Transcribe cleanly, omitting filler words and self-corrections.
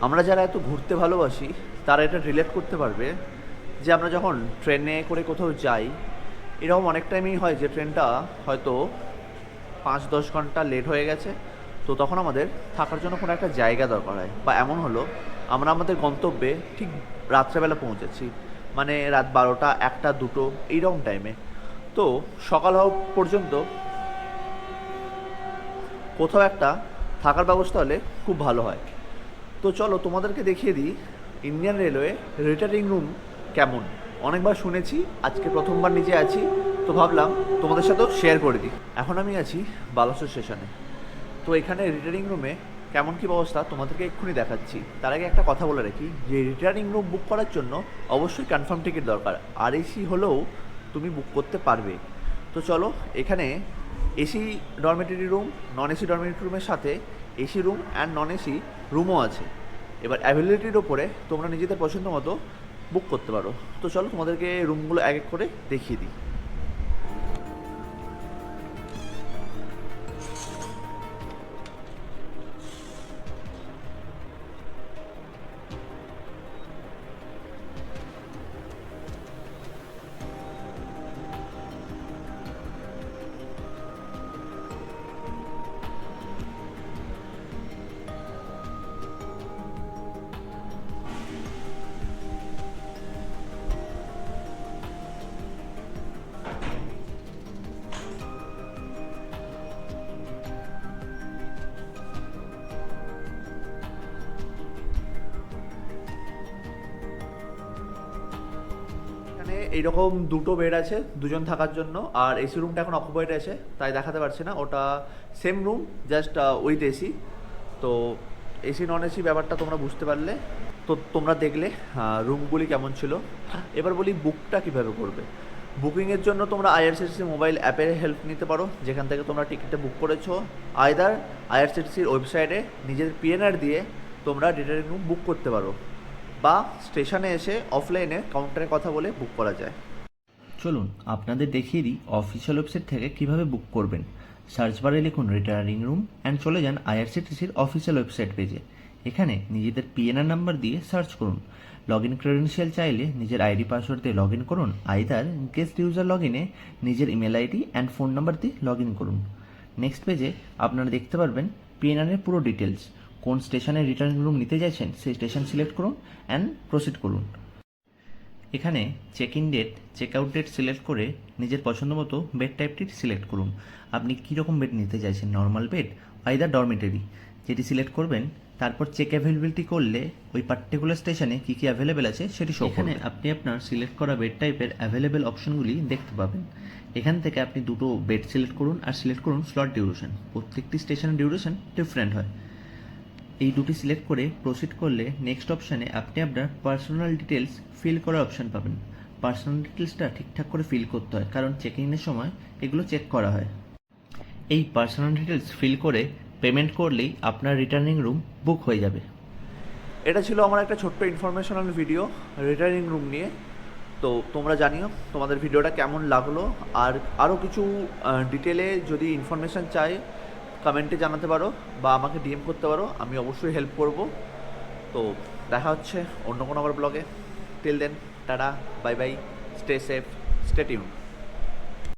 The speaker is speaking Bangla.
আমরা যারা এত ঘুরতে ভালোবাসি তারা এটা রিলেট করতে পারবে যে আমরা যখন ট্রেনে করে কোথাও যাই, এরকম অনেক টাইমেই হয় যে ট্রেনটা হয়তো 5-10 ঘন্টা লেট হয়ে গেছে। তো তখন আমাদের থাকার জন্য কোনো একটা জায়গা দরকার হয়, বা এমন হলো আমরা আমাদের গন্তব্যে ঠিক রাত্রেবেলা পৌঁছেছি, মানে রাত 12টা 1টা 2টো এইরকম টাইমে। তো সকাল হওয়া পর্যন্ত কোথাও একটা থাকার ব্যবস্থা হলে খুব ভালো হয়। তো চলো তোমাদেরকে দেখিয়ে দিই ইন্ডিয়ান রেলওয়ে রিটার্নিং রুম কেমন। অনেকবার শুনেছি, আজকে প্রথমবার নিজে আছি, তো ভাবলাম তোমাদের সাথেও শেয়ার করে দিই। এখন আমি আছি বালাসোর স্টেশনে। তো এখানে রিটার্নিং রুমে কেমন কী ব্যবস্থা তোমাদেরকে এক্ষুনি দেখাচ্ছি। তার আগে একটা কথা বলে রাখি যে রিটার্নিং রুম বুক করার জন্য অবশ্যই কনফার্ম টিকিট দরকার, আর এসি হলেও তুমি বুক করতে পারবে। তো চলো, এখানে AC dormitory room, non AC dormitory রুমের সাথে AC room and non AC রুমও আছে। এবার অ্যাভেলেবিলিটির ওপরে তোমরা নিজেদের পছন্দ মতো বুক করতে পারো। তো চলো তোমাদেরকে রুমগুলো এক এক করে দেখিয়ে দিই। এখানে এইরকম দুটো বেড আছে দুজন থাকার জন্য, আর এসি রুমটা এখন অকুপাইড আছে তাই দেখাতে পারছি না। ওটা same room, just with AC. তো এসি নন এসি ব্যাপারটা তোমরা বুঝতে পারলে। তো তোমরা দেখলে রুমগুলি কেমন ছিল। এবার বলি বুকটা কীভাবে করবে। বুকিংয়ের জন্য তোমরা আইআরসিটিসি মোবাইল অ্যাপের হেল্প নিতে পারো, যেখান থেকে তোমরা টিকিটটা বুক করেছো। আইদার আইআরসিটিসির ওয়েবসাইটে নিজের পিএনআর দিয়ে তোমরা রিটার্নিং রুম বুক করতে পারো, বা স্টেশনে এসে অফলাইনে কাউন্টারে কথা বলে বুক করা যায়। চলুন আপনাদের দেখিয়ে দিই অফিসিয়াল ওয়েবসাইট থেকে কিভাবে বুক করবেন। সার্চ বারে লিখুন রিটার্নিং রুম অ্যান্ড চলে যান আইআরসিটিসির অফিসিয়াল ওয়েবসাইট পেজে। এখানে নিজেদের পিএনআর নাম্বার দিয়ে সার্চ করুন। লগ ইন ক্রেডেনশিয়াল চাইলে নিজের আইডি পাসওয়ার্ড দিয়ে লগ ইন করুন, আইদার গেস্ট ইউজার লগ ইনে নিজের email ID and phone number দিয়ে লগ ইন করুন। নেক্সট পেজে আপনারা দেখতে পারবেন পিএনআরের পুরো ডিটেলস। কোন স্টেশনে রিটার্নিং রুম নিতে চাইছেন সেই স্টেশন সিলেক্ট করুন অ্যান্ড প্রসিড করুন। এখানে check in date, check out date select করে নিজের পছন্দ মতো বেড টাইপটি সিলেক্ট করুন। আপনি কীরকম বেড নিতে চাইছেন, নর্মাল বেড আইদার ডরমেটরি, যেটি সিলেক্ট করবেন। তারপর চেক অ্যাভেলেবিলিটি করলে ওই পার্টিকুলার স্টেশনে কী কী অ্যাভেলেবেল আছে সেটি শো করবে। এখানে আপনি আপনার সিলেক্ট করা বেড টাইপের অ্যাভেলেবেল অপশনগুলি দেখতে পাবেন। এখান থেকে আপনি দুটো বেড সিলেক্ট করুন আর সিলেক্ট করুন স্লট ডিউরেশন। প্রত্যেকটি স্টেশনের ডিউরেশন ডিফারেন্ট হয়। এই দুটি সিলেক্ট করে প্রসিড করলে নেক্সট অপশানে আপনি আপনার পার্সোনাল ডিটেলস ফিল করার অপশান পাবেন। পার্সোনাল ডিটেলসটা ঠিকঠাক করে ফিল করতে হয়, কারণ চেক ইনের সময় এগুলো চেক করা হয়। এই পার্সোনাল ডিটেলস ফিল করে পেমেন্ট করলেই আপনার রিটার্নিং রুম বুক হয়ে যাবে। এটা ছিল আমার একটা ছোট্ট ইনফরমেশনাল ভিডিও রিটার্নিং রুম নিয়ে। তো তোমরা জানিও তোমাদের ভিডিওটা কেমন লাগলো, আর আরও কিছু ডিটেলে যদি ইনফরমেশান চাই কমেন্টে জানাতে পারো বা আমাকে ডিএম করতে পারো, আমি অবশ্যই হেল্প করব। তো দেখা হচ্ছে অন্য কোনো আবার ব্লগে। Till then, tata, bye bye, stay safe, stay tune.